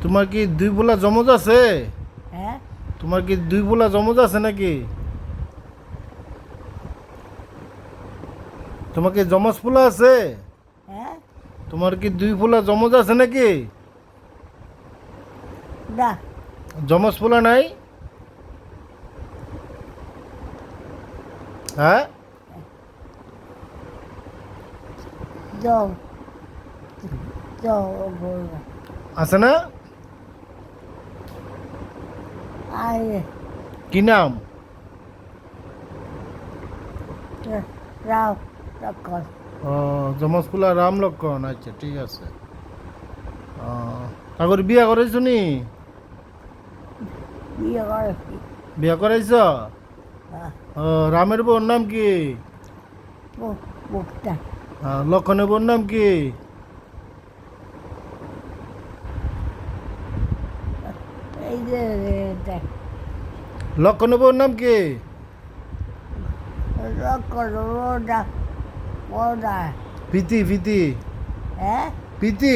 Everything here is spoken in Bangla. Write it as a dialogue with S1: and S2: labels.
S1: তোমার কি দুই বোলা জমজ আছে?
S2: হ্যাঁ
S1: তোমার কি দুই বোলা জমজ আছে নাকি? তোমার কি জমজ পোলা আছে?
S2: হ্যাঁ
S1: তোমার কি দুই পোলা জমজ আছে নাকি?
S2: না
S1: জমজ পোলা নাই? হ্যাঁ
S2: যাও যাও বলবো
S1: আছে না?
S2: আরে
S1: কি নাম?
S2: রাও তখন
S1: ও, জমজ পোলা রাম লক্ষণ। আচ্ছা ঠিক আছে। আগর বিয়া করাইছ নি?
S2: বিয়ে করেছি
S1: বিয়া করাইছ? রামের বোন নাম কি?
S2: মুখটা
S1: লক্ষণের বোন নাম কি?
S2: এই যে দেখ
S1: লক্ষণের বোন নাম কি?
S2: তখন ওটা ওটা
S1: প্রীতি প্রীতি
S2: হ্যাঁ
S1: প্রীতি